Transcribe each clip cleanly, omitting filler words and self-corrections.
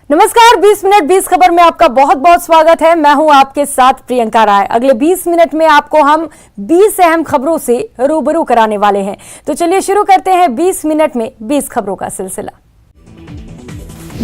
नमस्कार, 20 मिनट 20 खबर में आपका बहुत बहुत स्वागत है। मैं हूं आपके साथ प्रियंका राय। अगले 20 मिनट में आपको हम 20 अहम खबरों से रूबरू कराने वाले हैं। तो चलिए शुरू करते हैं 20 मिनट में 20 खबरों का सिलसिला।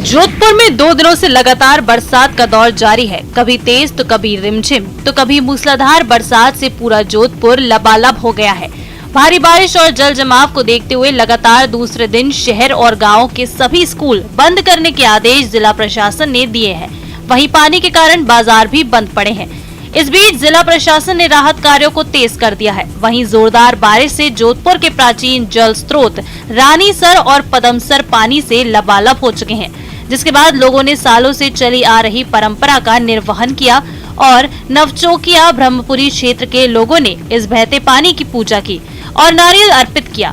जोधपुर में 2 दिनों से लगातार बरसात का दौर जारी है। कभी तेज तो कभी रिमझिम तो कभी मूसलाधार बरसात से पूरा जोधपुर लबालब हो गया है। भारी बारिश और जल जमाव को देखते हुए लगातार दूसरे दिन शहर और गांव के सभी स्कूल बंद करने के आदेश जिला प्रशासन ने दिए हैं। वहीं पानी के कारण बाजार भी बंद पड़े हैं। इस बीच जिला प्रशासन ने राहत कार्यों को तेज कर दिया है। वहीं जोरदार बारिश से जोधपुर के प्राचीन जल स्रोत रानीसर और पदमसर पानी से लबालब हो चुके हैं, जिसके बाद लोगों ने सालों से चली आ रही परंपरा का निर्वहन किया और नवचौकिया ब्रह्मपुरी क्षेत्र के लोगों ने इस बहते पानी की पूजा की और नारियल अर्पित किया।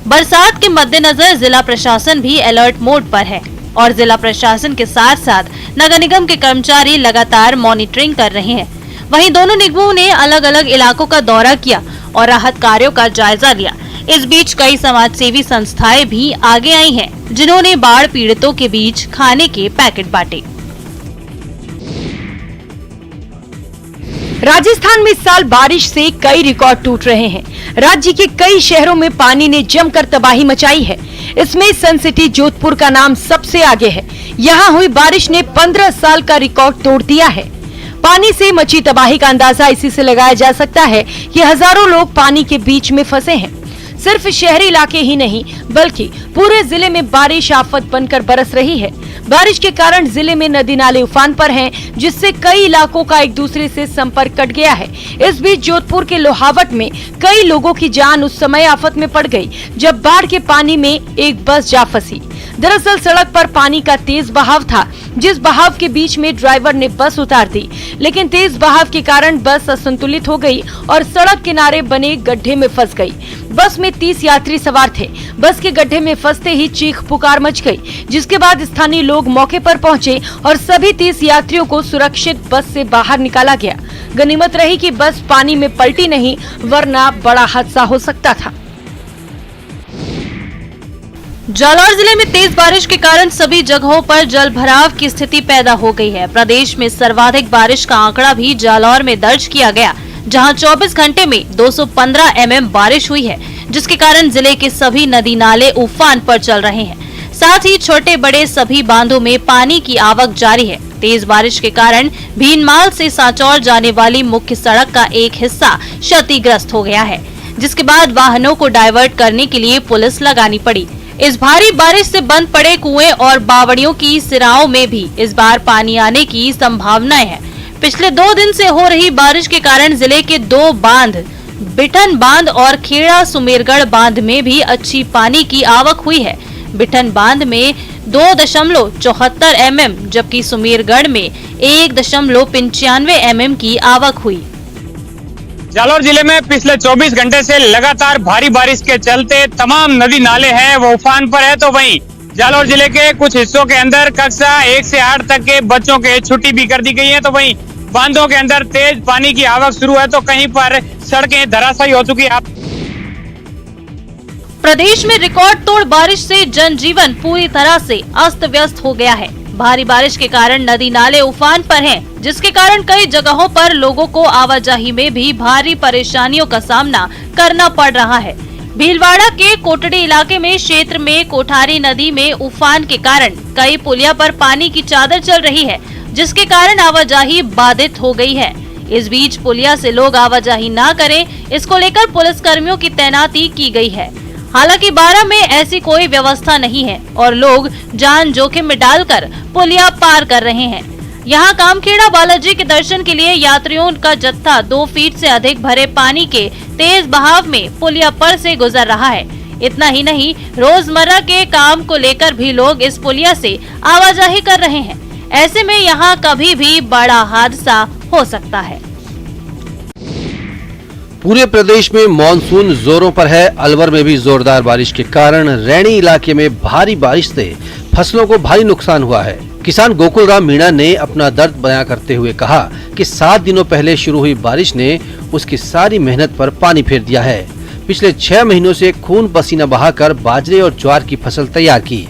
बरसात के मद्देनजर जिला प्रशासन भी अलर्ट मोड पर है और जिला प्रशासन के साथ साथ नगर निगम के कर्मचारी लगातार मॉनिटरिंग कर रहे हैं। वहीं दोनों निगमों ने अलग अलग इलाकों का दौरा किया और राहत कार्यों का जायजा लिया। इस बीच कई समाजसेवी संस्थाएं भी आगे आई हैं, जिन्होंने बाढ़ पीड़ितों के बीच खाने के पैकेट बांटे। राजस्थान में इस साल बारिश से कई रिकॉर्ड टूट रहे हैं। राज्य के कई शहरों में पानी ने जमकर तबाही मचाई है। इसमें सन सिटी जोधपुर का नाम सबसे आगे है। यहाँ हुई बारिश ने 15 साल का रिकॉर्ड तोड़ दिया है। पानी से मची तबाही का अंदाजा इसी से लगाया जा सकता है कि हजारों लोग पानी के बीच में फंसे हैं। सिर्फ शहरी इलाके ही नहीं बल्कि पूरे जिले में बारिश आफत बनकर बरस रही है। बारिश के कारण जिले में नदी नाले उफान पर हैं, जिससे कई इलाकों का एक दूसरे से संपर्क कट गया है। इस बीच जोधपुर के लोहावट में कई लोगों की जान उस समय आफत में पड़ गई जब बाढ़ के पानी में एक बस जा फंसी। दरअसल सड़क पर पानी का तेज बहाव था, जिस बहाव के बीच में ड्राइवर ने बस उतार दी, लेकिन तेज बहाव के कारण बस असंतुलित हो गई और सड़क किनारे बने गड्ढे में फंस गई। बस में 30 यात्री सवार थे। बस के गड्ढे में फंसते ही चीख पुकार मच गई, जिसके बाद स्थानीय लोग मौके पर पहुंचे और सभी 30 यात्रियों को सुरक्षित बस से बाहर निकाला गया। गनीमत रही कि बस पानी में पलटी नहीं, वरना बड़ा हादसा हो सकता था। जालौर जिले में तेज बारिश के कारण सभी जगहों पर जल भराव की स्थिति पैदा हो गई है। प्रदेश में सर्वाधिक बारिश का आंकड़ा भी जालौर में दर्ज किया गया, जहां 24 घंटे में 215 mm बारिश हुई है, जिसके कारण जिले के सभी नदी नाले उफान पर चल रहे हैं। साथ ही छोटे बड़े सभी बांधों में पानी की आवक जारी है। तेज बारिश के कारण भीनमाल से सांचौर जाने वाली मुख्य सड़क का एक हिस्सा क्षतिग्रस्त हो गया है, जिसके बाद वाहनों को डाइवर्ट करने के लिए पुलिस लगानी पड़ी। इस भारी बारिश से बंद पड़े कुएं और बावड़ियों की सिराओं में भी इस बार पानी आने की संभावनाएं हैं। पिछले 2 दिन से हो रही बारिश के कारण जिले के 2 बांध, बिठन बांध और खेड़ा सुमेरगढ़ बांध में भी अच्छी पानी की आवक हुई है। बिठन बांध में 2.74 mm जबकि सुमेरगढ़ में 1.95 mm की आवक हुई। जालौर जिले में पिछले 24 घंटे से लगातार भारी बारिश के चलते तमाम नदी नाले हैं वो उफान पर है। तो वहीं जालौर जिले के कुछ हिस्सों के अंदर कक्षा 1 से 8 तक के बच्चों के छुट्टी भी कर दी गई है। तो वहीं बांधों के अंदर तेज पानी की आवक शुरू है, तो कहीं पर सड़कें धराशायी हो चुकी है। प्रदेश में रिकॉर्ड तोड़ बारिश से जनजीवन पूरी तरह से अस्त व्यस्त हो गया है। भारी बारिश के कारण नदी नाले उफान पर हैं, जिसके कारण कई जगहों पर लोगों को आवाजाही में भी भारी परेशानियों का सामना करना पड़ रहा है। भीलवाड़ा के कोटड़ी इलाके में क्षेत्र में कोठारी नदी में उफान के कारण कई पुलिया पर पानी की चादर चल रही है, जिसके कारण आवाजाही बाधित हो गई है। इस बीच पुलिया से लोग आवाजाही न करें, इसको लेकर पुलिस कर्मियों की तैनाती की गई है। हालांकि 12 में ऐसी कोई व्यवस्था नहीं है और लोग जान जोखिम में डालकर पुलिया पार कर रहे हैं। यहाँ कामखेड़ा बालाजी के दर्शन के लिए यात्रियों का जत्था 2 फीट से अधिक भरे पानी के तेज बहाव में पुलिया पर से गुजर रहा है। इतना ही नहीं, रोजमर्रा के काम को लेकर भी लोग इस पुलिया से आवाजाही कर रहे हैं। ऐसे में यहाँ कभी भी बड़ा हादसा हो सकता है। पूरे प्रदेश में मानसून जोरों पर है। अलवर में भी जोरदार बारिश के कारण रैणी इलाके में भारी बारिश से फसलों को भारी नुकसान हुआ है। किसान गोकुल राम मीणा ने अपना दर्द बयां करते हुए कहा कि 7 दिनों पहले शुरू हुई बारिश ने उसकी सारी मेहनत पर पानी फेर दिया है। पिछले 6 महीनों से खून पसीना बहाकर बाजरे और ज्वार की फसल तैयार की।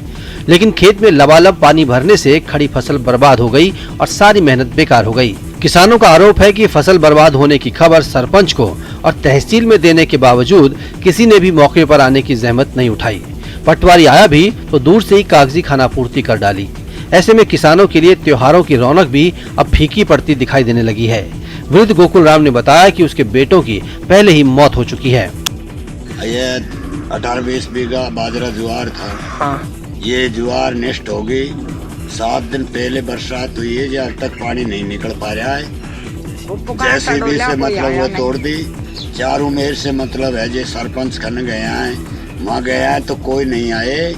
लेकिन खेत में लबालब पानी भरने से खड़ी फसल बर्बाद हो गई और सारी मेहनत बेकार हो गई। किसानों का आरोप है कि फसल बर्बाद होने की खबर सरपंच को और तहसील में देने के बावजूद किसी ने भी मौके पर आने की जहमत नहीं उठाई। पटवारी आया भी तो दूर से ही कागजी खानापूर्ति कर डाली। ऐसे में किसानों के लिए त्योहारों की रौनक भी अब फीकी पड़ती दिखाई देने लगी है। वृद्ध गोकुल राम ने बताया कि उसके बेटों की पहले ही मौत हो चुकी है। ये 18-20 बीघा बाजरा ज्वार था। ये ज्वार नष्ट हो गई। 7 दिन पहले बरसात हुई है, जब तक पानी नहीं निकल पा रहा है। जैसे भी से मतलब वो तोड़ दी। चारों मेर से मतलब है जो सरपंच खन गया है, वहाँ गया है तो कोई नहीं आए।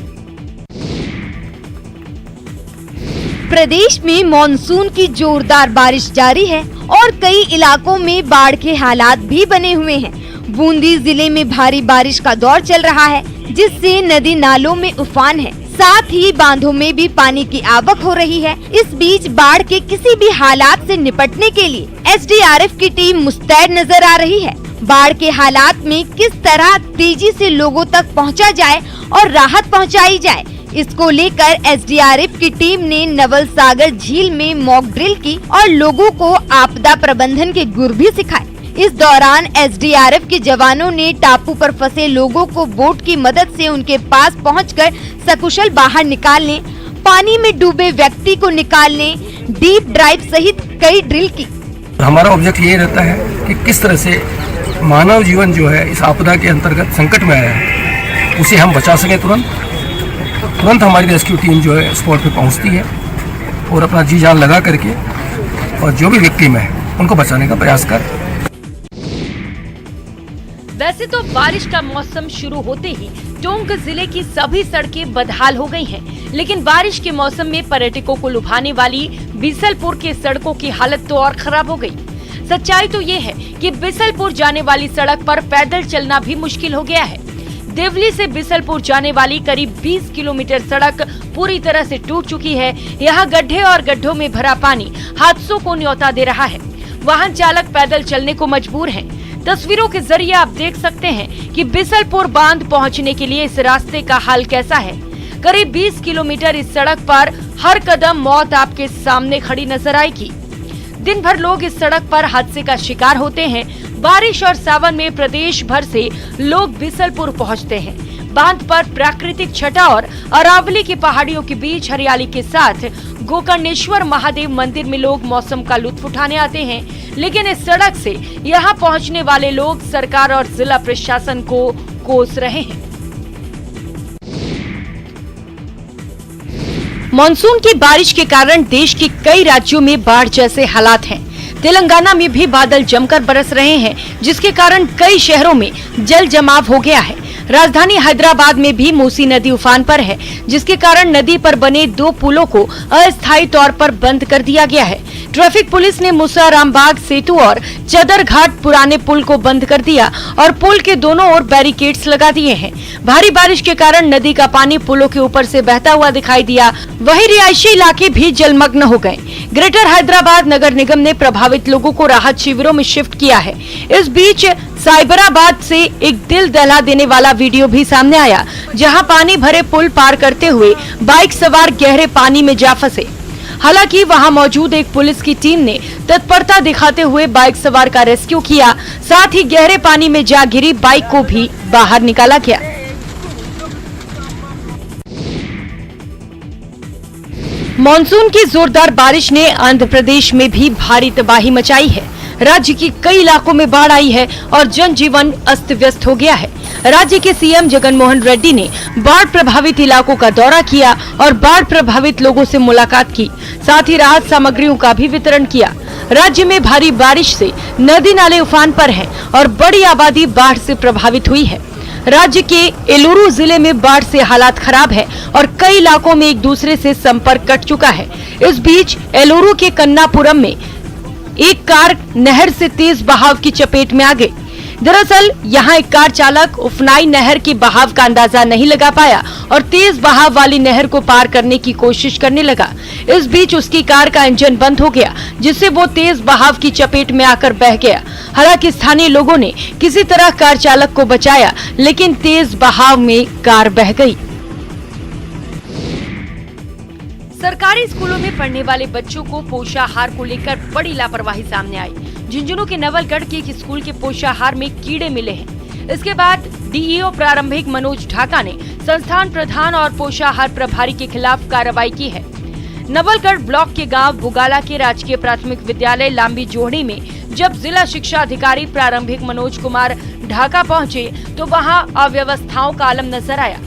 प्रदेश में मॉनसून की जोरदार बारिश जारी है और कई इलाकों में बाढ़ के हालात भी बने हुए हैं। बूंदी जिले में भारी बारिश का दौर चल रहा है, जिससे नदी नालों में उफान है, साथ ही बांधों में भी पानी की आवक हो रही है। इस बीच बाढ़ के किसी भी हालात से निपटने के लिए एसडीआरएफ की टीम मुस्तैद नजर आ रही है। बाढ़ के हालात में किस तरह तेजी से लोगों तक पहुंचा जाए और राहत पहुंचाई जाए, इसको लेकर एसडीआरएफ की टीम ने नवल सागर झील में मॉक ड्रिल की और लोगों को आपदा प्रबंधन के गुर भी सिखाए। इस दौरान एसडीआरएफ के जवानों ने टापू पर फंसे लोगों को बोट की मदद से उनके पास पहुंचकर सकुशल बाहर निकालने, पानी में डूबे व्यक्ति को निकालने, डीप ड्राइव सहित कई ड्रिल की। हमारा ऑब्जेक्ट ये रहता है कि किस तरह से मानव जीवन जो है इस आपदा के अंतर्गत संकट में आया है, उसे हम बचा सके। तुरंत हमारी रेस्क्यू टीम जो है स्पॉट पे पहुंचती है और अपना जी जान लगा करके और जो भी विक्टिम है उनको बचाने का प्रयास कर। वैसे तो बारिश का मौसम शुरू होते ही टोंक जिले की सभी सड़कें बदहाल हो गई हैं, लेकिन बारिश के मौसम में पर्यटकों को लुभाने वाली बिसलपुर के सड़कों की हालत तो और खराब हो गई। सच्चाई तो ये है कि बिसलपुर जाने वाली सड़क पर पैदल चलना भी मुश्किल हो गया है। देवली से बिसलपुर जाने वाली करीब 20 किलोमीटर सड़क पूरी तरह से टूट चुकी है। यहाँ गड्ढे और गड्ढों में भरा पानी हादसों को न्योता दे रहा है। वाहन चालक पैदल चलने को मजबूर हैं। तस्वीरों के जरिए आप देख सकते हैं कि बिसलपुर बांध पहुंचने के लिए इस रास्ते का हाल कैसा है। करीब 20 किलोमीटर इस सड़क पर हर कदम मौत आपके सामने खड़ी नजर आएगी। दिन भर लोग इस सड़क पर हादसे का शिकार होते हैं। बारिश और सावन में प्रदेश भर से लोग बिसलपुर पहुंचते हैं। बांध पर प्राकृतिक छटा और अरावली की पहाड़ियों के बीच हरियाली के साथ गोकर्णेश्वर महादेव मंदिर में लोग मौसम का लुत्फ उठाने आते हैं, लेकिन इस सड़क से यहां पहुंचने वाले लोग सरकार और जिला प्रशासन को कोस रहे हैं। मॉनसून की बारिश के कारण देश के कई राज्यों में बाढ़ जैसे हालात हैं। तेलंगाना में भी बादल जमकर बरस रहे हैं, जिसके कारण कई शहरों में जल जमाव हो गया है। राजधानी हैदराबाद में भी मूसी नदी उफान पर है, जिसके कारण नदी पर बने 2 पुलों को अस्थायी तौर पर बंद कर दिया गया है। ट्रैफिक पुलिस ने मुसारामबाग सेतु और चदर घाट पुराने पुल को बंद कर दिया और पुल के दोनों ओर बैरिकेड्स लगा दिए हैं। भारी बारिश के कारण नदी का पानी पुलों के ऊपर से बहता हुआ दिखाई दिया। वहीं रिहायशी इलाके भी जलमग्न हो गए। ग्रेटर हैदराबाद नगर निगम ने प्रभावित लोगों को राहत शिविरों में शिफ्ट किया है। इस बीच साइबराबाद से एक दिल दहला देने वाला वीडियो भी सामने आया, जहां पानी भरे पुल पार करते हुए बाइक सवार गहरे पानी में जा फंसे। हालांकि वहां मौजूद एक पुलिस की टीम ने तत्परता दिखाते हुए बाइक सवार का रेस्क्यू किया, साथ ही गहरे पानी में जा गिरी बाइक को भी बाहर निकाला गया। मॉनसून की जोरदार बारिश ने आंध्र प्रदेश में भी भारी तबाही मचाई है। राज्य के कई इलाकों में बाढ़ आई है और जनजीवन अस्त व्यस्त हो गया है। राज्य के सीएम जगन मोहन रेड्डी ने बाढ़ प्रभावित इलाकों का दौरा किया और बाढ़ प्रभावित लोगों से मुलाकात की, साथ ही राहत सामग्रियों का भी वितरण किया। राज्य में भारी बारिश से नदी नाले उफान पर हैं और बड़ी आबादी बाढ़ से प्रभावित हुई है। राज्य के एलुरु जिले में बाढ़ से हालात खराब है और कई इलाकों में एक दूसरे से संपर्क कट चुका है। इस बीच एलुरु के कन्नापुरम में एक कार नहर से तेज बहाव की चपेट में आ गई। दरअसल यहां एक कार चालक उफनाई नहर के बहाव का अंदाजा नहीं लगा पाया और तेज बहाव वाली नहर को पार करने की कोशिश करने लगा। इस बीच उसकी कार का इंजन बंद हो गया, जिससे वो तेज बहाव की चपेट में आकर बह गया। हालांकि स्थानीय लोगों ने किसी तरह कार चालक को बचाया, लेकिन तेज बहाव में कार बह गई। सरकारी स्कूलों में पढ़ने वाले बच्चों को पोषाहार को लेकर बड़ी लापरवाही सामने आई। झुंझुनू के नवलगढ़ के एक स्कूल के पोषाहार में कीड़े मिले हैं। इसके बाद डीईओ प्रारंभिक मनोज ढाका ने संस्थान प्रधान और पोषाहार प्रभारी के खिलाफ कार्रवाई की है। नवलगढ़ ब्लॉक के गांव बुगाला के राजकीय प्राथमिक विद्यालय लांबी जोहड़ी में जब जिला शिक्षा अधिकारी प्रारंभिक मनोज कुमार ढाका पहुंचे तो वहां अव्यवस्थाओं का आलम नजर आया।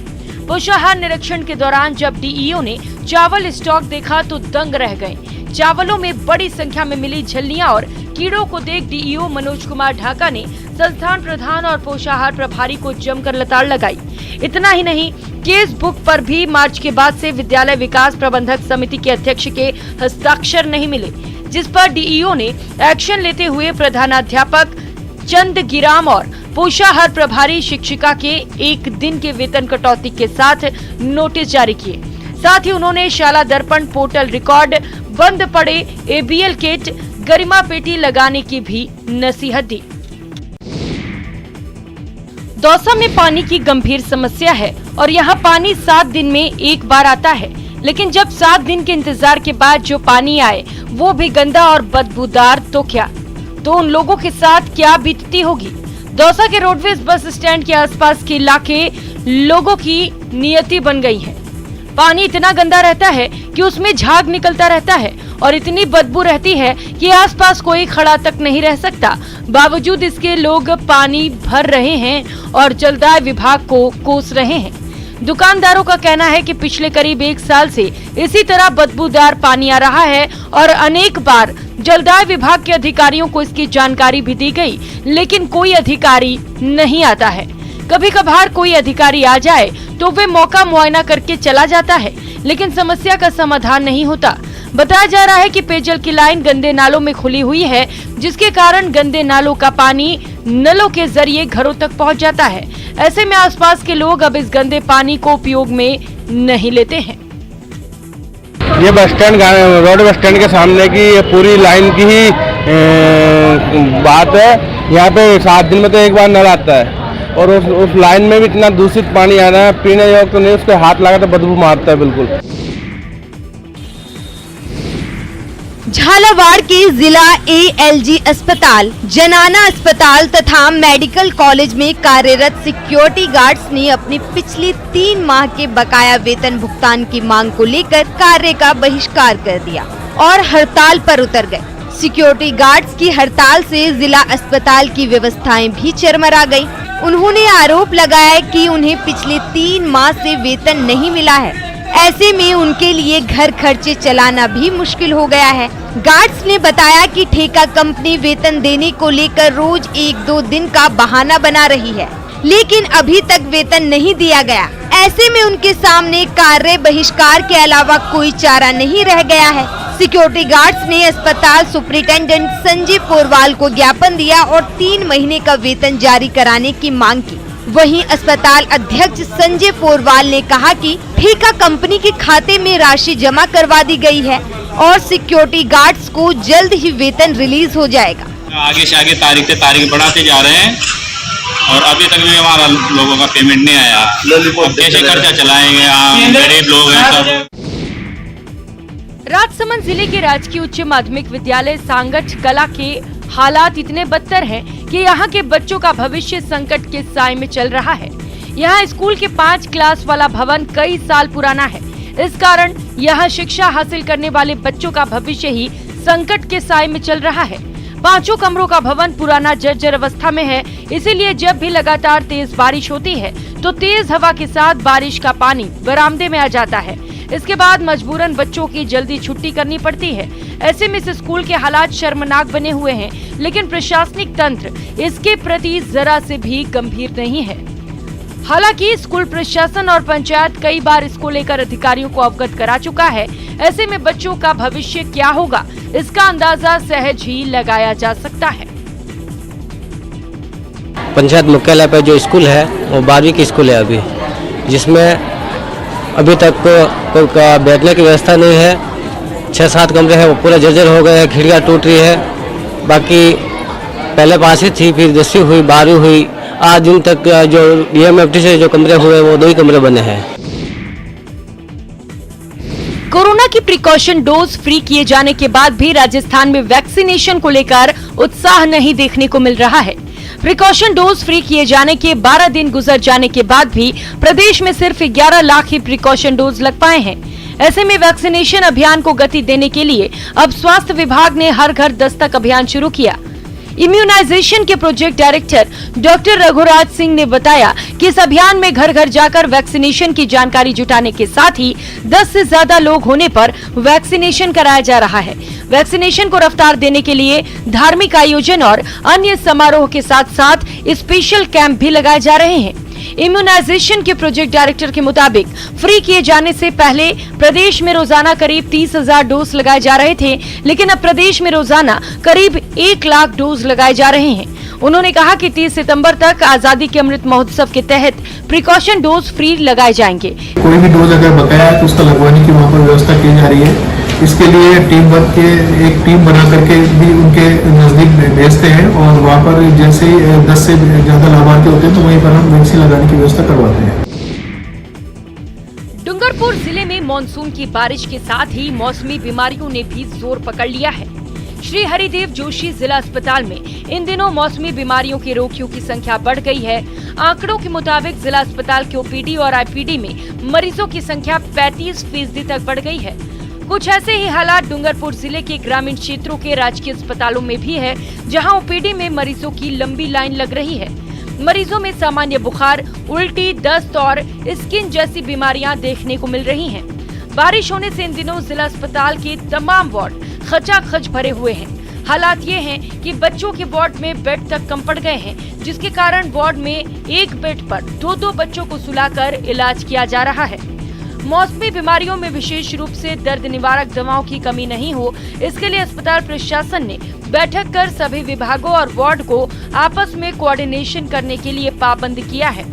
पोषाहार निरीक्षण के दौरान जब डीईओ ने चावल स्टॉक देखा तो दंग रह गए। चावलों में बड़ी संख्या में मिली झल्लियां और कीड़ों को देख डीईओ मनोज कुमार ढाका ने संस्थान प्रधान और पोषाहार प्रभारी को जमकर लताड़ लगाई। इतना ही नहीं, केस बुक पर भी मार्च के बाद से विद्यालय विकास प्रबंधक समिति के अध्यक्ष के हस्ताक्षर नहीं मिले, जिस पर डीईओ ने एक्शन लेते हुए प्रधानाध्यापक चंद गिराम और पोषाहार प्रभारी शिक्षिका के 1 दिन के वेतन कटौती के साथ नोटिस जारी किए। साथ ही उन्होंने शाला दर्पण पोर्टल रिकॉर्ड, बंद पड़े एबीएल किट, गरिमा पेटी लगाने की भी नसीहत दी। दौसा में पानी की गंभीर समस्या है और यहाँ पानी 7 दिन में एक बार आता है, लेकिन जब 7 दिन के इंतजार के बाद जो पानी आए वो भी गंदा और बदबूदार, तो क्या उन लोगों के साथ क्या बीतती होगी। दौसा के रोडवेज बस स्टैंड के आसपास के इलाके लोगों की नियति बन गई है। पानी इतना गंदा रहता है कि उसमें झाग निकलता रहता है और इतनी बदबू रहती है कि आसपास कोई खड़ा तक नहीं रह सकता। बावजूद इसके लोग पानी भर रहे हैं और जलदाय विभाग को कोस रहे हैं। दुकानदारों का कहना है कि पिछले करीब 1 साल से इसी तरह बदबूदार पानी आ रहा है और अनेक बार जलदाय विभाग के अधिकारियों को इसकी जानकारी भी दी गई, लेकिन कोई अधिकारी नहीं आता है। कभी कभार कोई अधिकारी आ जाए तो वे मौका मुआयना करके चला जाता है, लेकिन समस्या का समाधान नहीं होता। बताया जा रहा है कि पेयजल की लाइन गंदे नालों में खुली हुई है, जिसके कारण गंदे नालों का पानी नलों के जरिए घरों तक पहुंच जाता है। ऐसे में आसपास के लोग अब इस गंदे पानी को उपयोग में नहीं लेते हैं। ये bus stand, road bus stand के सामने की ये पूरी लाइन की ही बात है। यहाँ पे 7 दिन में तो एक बार नल आता है और उस लाइन में भी इतना दूषित पानी आ रहा है, पीने योग्य तो नहीं, उसके हाथ लगा तो बदबू मारता है बिल्कुल। झालावाड़ के जिला एएलजी अस्पताल, जनाना अस्पताल तथा मेडिकल कॉलेज में कार्यरत सिक्योरिटी गार्ड्स ने अपनी पिछले 3 माह के बकाया वेतन भुगतान की मांग को लेकर कार्य का बहिष्कार कर दिया और हड़ताल पर उतर गए। सिक्योरिटी गार्ड्स की हड़ताल से जिला अस्पताल की व्यवस्थाएं भी चरमरा गयी। उन्होंने आरोप लगाया कि उन्हें पिछले 3 माह से वेतन नहीं मिला है। ऐसे में उनके लिए घर खर्चे चलाना भी मुश्किल हो गया है। गार्ड्स ने बताया कि ठेका कंपनी वेतन देने को लेकर रोज 1-2 दिन का बहाना बना रही है, लेकिन अभी तक वेतन नहीं दिया गया। ऐसे में उनके सामने कार्य बहिष्कार के अलावा कोई चारा नहीं रह गया है। सिक्योरिटी गार्ड्स ने अस्पताल सुपरिटेंडेंट संजय पोरवाल को ज्ञापन दिया और 3 महीने का वेतन जारी कराने की मांग की। वहीं अस्पताल अध्यक्ष संजय पोरवाल ने कहा कि ठेका कंपनी के खाते में राशि जमा करवा दी गई है और सिक्योरिटी गार्ड्स को जल्द ही वेतन रिलीज हो जाएगा। आगे से आगे तारीख से तारीख बढ़ाते जा रहे हैं और अभी तक भी हमारा लोगों का पेमेंट नहीं आया। कैसे खर्चा चलाएंगे, गरीब लोग हैं सब। राजसमंद जिले के राजकीय उच्च माध्यमिक विद्यालय सांगठ कला के हालात इतने बदतर हैं कि यहाँ के बच्चों का भविष्य संकट के साए में चल रहा है। यहाँ स्कूल के 5 क्लास वाला भवन कई साल पुराना है। इस कारण यहाँ शिक्षा हासिल करने वाले बच्चों का भविष्य ही संकट के साए में चल रहा है। 5 कमरों का भवन पुराना जर्जर अवस्था में है, इसीलिए जब भी लगातार तेज बारिश होती है तो तेज हवा के साथ बारिश का पानी बरामदे में आ जाता है। इसके बाद मजबूरन बच्चों की जल्दी छुट्टी करनी पड़ती है। ऐसे में इस स्कूल के हालात शर्मनाक बने हुए हैं, लेकिन प्रशासनिक तंत्र इसके प्रति जरा से भी गंभीर नहीं है। हालांकि स्कूल प्रशासन और पंचायत कई बार इसको लेकर अधिकारियों को अवगत करा चुका है। ऐसे में बच्चों का भविष्य क्या होगा, इसका अंदाजा सहज ही लगाया जा सकता है। पंचायत मुख्यालय पर जो स्कूल है वो 12वीं की स्कूल है अभी, जिसमें अभी तक बैठने की व्यवस्था नहीं है। 6-7 कमरे हैं वो पूरा जर्जर हो गए हैं, खिड़कियाँ टूट रही है। बाकी पहले 5वीं थी, फिर 10वीं हुई, 12वीं हुई, आज दिन तक जो डीएमएफटी से जो कमरे हुए वो 2 ही कमरे बने हैं। कोरोना की प्रिकॉशन डोज फ्री किए जाने के बाद भी राजस्थान में वैक्सीनेशन को लेकर उत्साह नहीं देखने को मिल रहा है। प्रिकॉशन डोज फ्री किए जाने के 12 दिन गुजर जाने के बाद भी प्रदेश में सिर्फ 11 लाख ही प्रिकॉशन डोज लग पाए हैं। ऐसे में वैक्सीनेशन अभियान को गति देने के लिए अब स्वास्थ्य विभाग ने हर घर दस्तक अभियान शुरू किया। इम्यूनाइजेशन के project director doctor Raghuraj Singh ने बताया कि इस अभियान में घर घर जाकर वैक्सीनेशन की जानकारी जुटाने के साथ ही 10 से ज्यादा लोग होने पर वैक्सीनेशन कराया जा रहा है। वैक्सीनेशन को रफ्तार देने के लिए धार्मिक आयोजन और अन्य समारोह के साथ साथ स्पेशल कैंप भी लगाए जा रहे हैं। इम्यूनाइजेशन के प्रोजेक्ट डायरेक्टर के मुताबिक फ्री किए जाने से पहले प्रदेश में रोजाना करीब 30,000 डोज लगाए जा रहे थे, लेकिन अब प्रदेश में रोजाना करीब 1 लाख डोज लगाए जा रहे हैं। उन्होंने कहा कि 30 सितंबर तक आजादी के अमृत महोत्सव के तहत प्रिकॉशन डोज फ्री लगाए जाएंगे। कोई भी डोज अगर बकाया है तो उसका लगवाने की वहाँ पर व्यवस्था की जा रही है। इसके लिए टीम वर्क के एक टीम बना करके भी उनके नजदीक भेजते हैं और वहाँ पर जैसे 10 से ज्यादा लाभार्थी होते हैं तो वहीं पर हम वैक्सीन लगाने की व्यवस्था करवाते हैं। डूंगरपुर जिले में मानसून की बारिश के साथ ही मौसमी बीमारियों ने भी जोर पकड़ लिया है। श्री हरिदेव जोशी जिला अस्पताल में इन दिनों मौसमी बीमारियों के रोगियों की संख्या बढ़ गई है। आंकड़ों के मुताबिक जिला अस्पताल के ओपीडी और आईपीडी में मरीजों की संख्या 35% तक बढ़ गई है। कुछ ऐसे ही हालात डूंगरपुर जिले के ग्रामीण क्षेत्रों के राजकीय अस्पतालों में भी है, जहां ओपीडी में मरीजों की लंबी लाइन लग रही है। मरीजों में सामान्य बुखार, उल्टी, दस्त और स्किन जैसी बीमारियां देखने को मिल रही हैं। बारिश होने से इन दिनों जिला अस्पताल के तमाम वार्ड खचाखच भरे हुए हैं। हालात ये हैं कि बच्चों के वार्ड में बेड तक कम पड़ गए हैं, जिसके कारण वार्ड में एक बेड पर 2-2 बच्चों को सुलाकर इलाज किया जा रहा है। मौसमी बीमारियों में विशेष रूप से दर्द निवारक दवाओं की कमी नहीं हो, इसके लिए अस्पताल प्रशासन ने बैठक कर सभी विभागों और वार्ड को आपस में कोऑर्डिनेशन करने के लिए पाबंद किया है।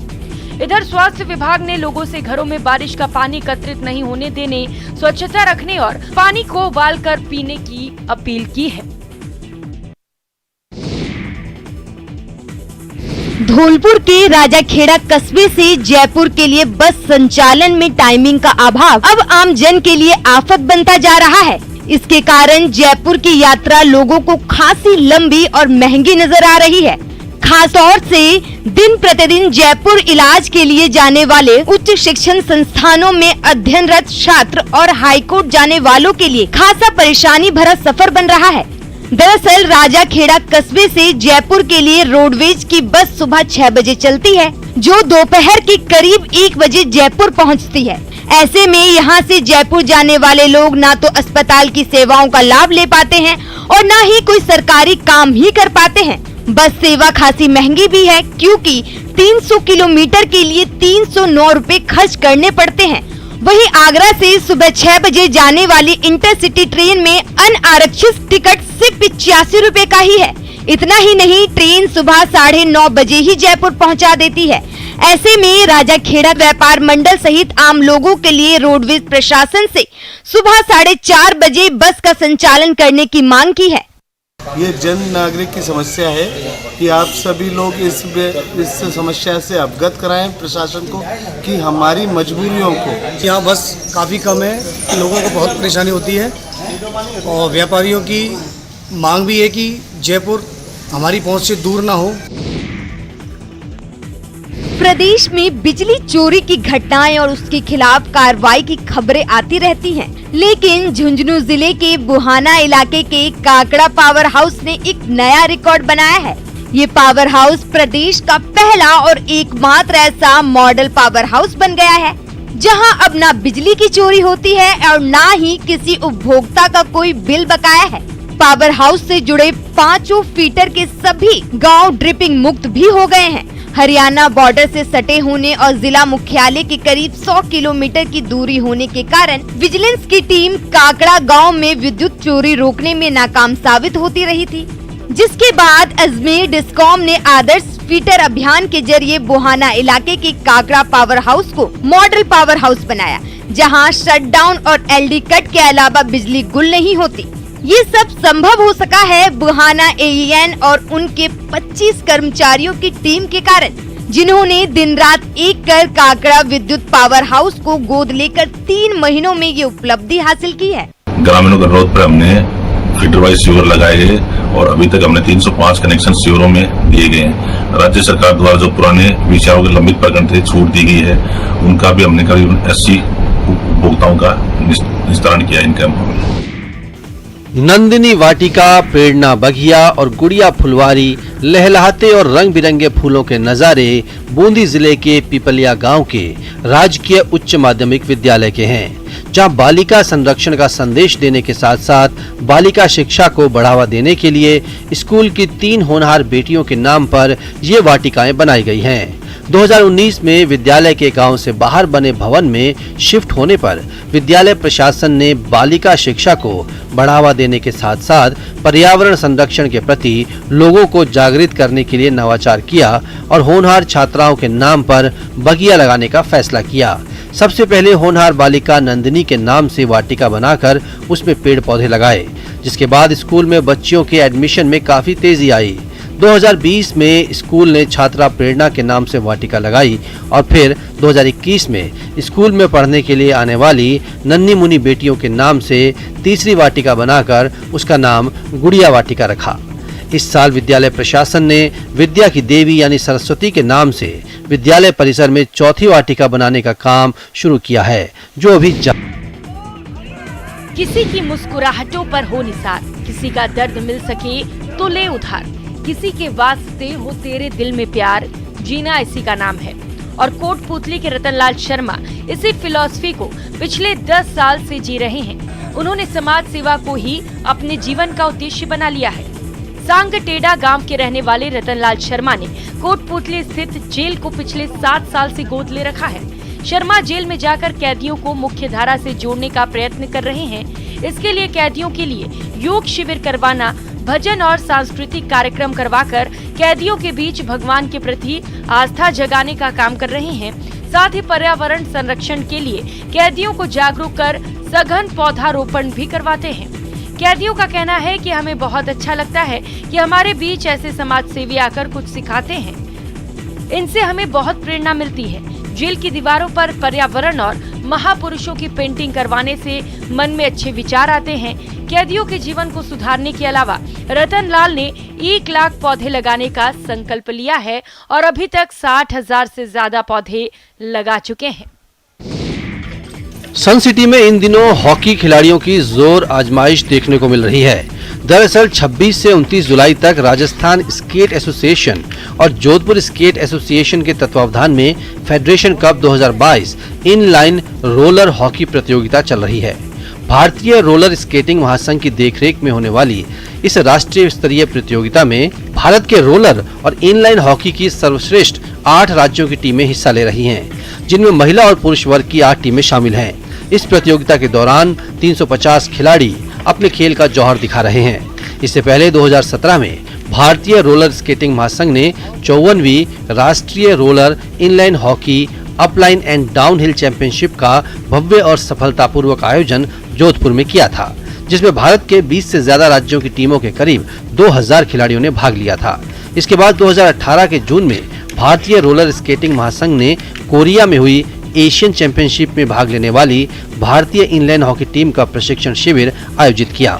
इधर स्वास्थ्य विभाग ने लोगों से घरों में बारिश का पानी एकत्रित नहीं होने देने, स्वच्छता रखने और पानी को उबालकर पीने की अपील की है। धौलपुर के राजाखेड़ा कस्बे से जयपुर के लिए बस संचालन में टाइमिंग का अभाव अब आम जन के लिए आफत बनता जा रहा है। इसके कारण जयपुर की यात्रा लोगों को खासी लंबी और महंगी नजर आ रही है। खास तौर से दिन प्रतिदिन जयपुर इलाज के लिए जाने वाले उच्च शिक्षण संस्थानों में अध्ययनरत छात्र और हाईकोर्ट जाने वालों के लिए खासा परेशानी भरा सफर बन रहा है। दरअसल राजाखेड़ा कस्बे से जयपुर के लिए रोडवेज की बस सुबह 6 बजे चलती है, जो दोपहर के करीब 1 बजे जयपुर पहुंचती है। ऐसे में यहां से जयपुर जाने वाले लोग ना तो अस्पताल की सेवाओं का लाभ ले पाते हैं और ना ही कोई सरकारी काम ही कर पाते हैं। बस सेवा खासी महंगी भी है, क्योंकि 300 किलोमीटर के लिए 309 रुपए खर्च करने पड़ते हैं। वहीं आगरा से सुबह 6 बजे जाने वाली इंटरसिटी ट्रेन में अनारक्षित टिकट सिर्फ 85 रुपए का ही है। इतना ही नहीं, ट्रेन सुबह 9:30 बजे ही जयपुर पहुंचा देती है। ऐसे में राजाखेड़ा व्यापार मंडल सहित आम लोगों के लिए रोडवेज प्रशासन से सुबह 4:30 बजे बस का संचालन करने की मांग की है। ये जन नागरिक की समस्या है कि आप सभी लोग इस समस्या से अवगत कराएं प्रशासन को कि हमारी मजबूरियों को। यहाँ बस काफ़ी कम है, लोगों को बहुत परेशानी होती है और व्यापारियों की मांग भी है कि जयपुर हमारी पहुँच से दूर ना हो। प्रदेश में बिजली चोरी की घटनाएं और उसके खिलाफ कार्रवाई की खबरें आती रहती हैं, लेकिन झुंझुनू जिले के बुहाना इलाके के काकड़ा पावर हाउस ने एक नया रिकॉर्ड बनाया है। ये पावर हाउस प्रदेश का पहला और एकमात्र ऐसा मॉडल पावर हाउस बन गया है, जहां अब ना बिजली की चोरी होती है और ना ही किसी उपभोक्ता का कोई बिल बकाया है। पावर हाउस से जुड़े 5 फीटर के सभी गांव ड्रिपिंग मुक्त भी हो गए हैं। हरियाणा बॉर्डर से सटे होने और जिला मुख्यालय के करीब 100 किलोमीटर की दूरी होने के कारण विजिलेंस की टीम काकड़ा गांव में विद्युत चोरी रोकने में नाकाम साबित होती रही थी, जिसके बाद अजमेर डिस्कॉम ने आदर्श फीटर अभियान के जरिए बुहाना इलाके के काकड़ा पावर हाउस को मॉडल पावर हाउस बनाया, जहां शटडाउन और एलडी कट के अलावा बिजली गुल नहीं होती। ये सब संभव हो सका है बुहाना एईएन और उनके 25 कर्मचारियों की टीम के कारण, जिन्होंने दिन रात एक कर काकड़ा विद्युत पावर हाउस को गोद लेकर 3 महीनों में ये उपलब्धि हासिल की है। ग्रामीणों के अनुरोध पर हमने फीडर वाइज सीवर लगाए गए और अभी तक हमने 305 कनेक्शन सीवरों में दिए गए हैं। राज्य सरकार द्वारा जो पुराने विषयों के लंबित प्रकरण थे छूट दी गई है, उनका भी हमने करीब 80 उपभोक्ताओं का निस्तारण किया इन कैंपों में। नंदिनी वाटिका, प्रेरणा बघिया और गुड़िया फुलवारी लहलहाते और रंग बिरंगे फूलों के नजारे बूंदी जिले के पिपलिया गांव के राजकीय उच्च माध्यमिक विद्यालय के हैं, जहां बालिका संरक्षण का संदेश देने के साथ साथ बालिका शिक्षा को बढ़ावा देने के लिए स्कूल की 3 होनहार बेटियों के नाम पर ये वाटिकाएं बनाई गई हैं। 2019 में विद्यालय के गांव से बाहर बने भवन में शिफ्ट होने पर विद्यालय प्रशासन ने बालिका शिक्षा को बढ़ावा देने के साथ साथ पर्यावरण संरक्षण के प्रति लोगों को जागृत करने के लिए नवाचार किया और होनहार छात्राओं के नाम पर बगिया लगाने का फैसला किया। सबसे पहले होनहार बालिका नंदिनी के नाम से वाटिका बनाकर उसमें पेड़ पौधे लगाए, जिसके बाद स्कूल में बच्चियों के एडमिशन में काफी तेजी आई। 2020 में स्कूल ने छात्रा प्रेरणा के नाम से वाटिका लगाई और फिर 2021 में स्कूल में पढ़ने के लिए आने वाली नन्ही मुन्नी बेटियों के नाम से तीसरी वाटिका बनाकर उसका नाम गुड़िया वाटिका रखा। इस साल विद्यालय प्रशासन ने विद्या की देवी यानी सरस्वती के नाम से विद्यालय परिसर में चौथी वाटिका बनाने का काम शुरू किया है, जो अभी किसी की मुस्कुराहटों पर हो निसार, किसी का दर्द मिल सके तो ले उधार, किसी के वास्ते हो तेरे दिल में प्यार, जीना इसी का नाम है। और कोटपुतली के रतनलाल शर्मा इसी फिलॉसफी को पिछले 10 साल से जी रहे हैं। उन्होंने समाज सेवा को ही अपने जीवन का उद्देश्य बना लिया है। सांगटेड़ा गांव के रहने वाले रतनलाल शर्मा ने कोटपुतली स्थित जेल को पिछले 7 साल से गोद ले रखा है। शर्मा जेल में जाकर कैदियों को मुख्य धारा से जोड़ने का प्रयत्न कर रहे हैं। इसके लिए कैदियों के लिए योग शिविर करवाना, भजन और सांस्कृतिक कार्यक्रम करवाकर कैदियों के बीच भगवान के प्रति आस्था जगाने का काम कर रहे हैं। साथ ही पर्यावरण संरक्षण के लिए कैदियों को जागरूक कर सघन पौधारोपण भी करवाते हैं। कैदियों का कहना है कि हमें बहुत अच्छा लगता है कि हमारे बीच ऐसे समाज सेवी आकर कुछ सिखाते हैं। इनसे हमें बहुत प्रेरणा मिलती है। जेल की दीवारों पर पर्यावरण और महापुरुषों की पेंटिंग करवाने से मन में अच्छे विचार आते हैं। कैदियों के जीवन को सुधारने के अलावा रतनलाल ने 1 लाख पौधे लगाने का संकल्प लिया है और अभी तक 60,000 से ज्यादा पौधे लगा चुके हैं। सन सिटी में इन दिनों हॉकी खिलाड़ियों की जोर आजमाइश देखने को मिल रही है। दरअसल 26 से 29 जुलाई तक राजस्थान स्केट एसोसिएशन और जोधपुर स्केट एसोसिएशन के तत्वावधान में federation cup 2022 inline roller hockey प्रतियोगिता चल रही है। भारतीय रोलर स्केटिंग महासंघ की देखरेख में होने वाली इस राष्ट्रीय स्तरीय प्रतियोगिता में भारत के रोलर और इनलाइन हॉकी की सर्वश्रेष्ठ 8 राज्यों की टीमें हिस्सा ले रही हैं, जिनमें महिला और पुरुष वर्ग की 8 टीमें शामिल हैं। इस प्रतियोगिता के दौरान 350 खिलाड़ी अपने खेल का जौहर दिखा रहे हैं। इससे पहले 2017 में भारतीय रोलर स्केटिंग महासंघ ने 54वीं राष्ट्रीय roller inline hockey upline and downhill championship का भव्य और सफलतापूर्वक आयोजन जोधपुर में किया था, जिसमें भारत के 20 से ज्यादा राज्यों की टीमों के करीब 2000 खिलाड़ियों ने भाग लिया था। इसके बाद 2018 के जून में भारतीय रोलर स्केटिंग महासंघ ने कोरिया में हुई एशियन चैंपियनशिप में भाग लेने वाली भारतीय इनलाइन हॉकी टीम का प्रशिक्षण शिविर आयोजित किया।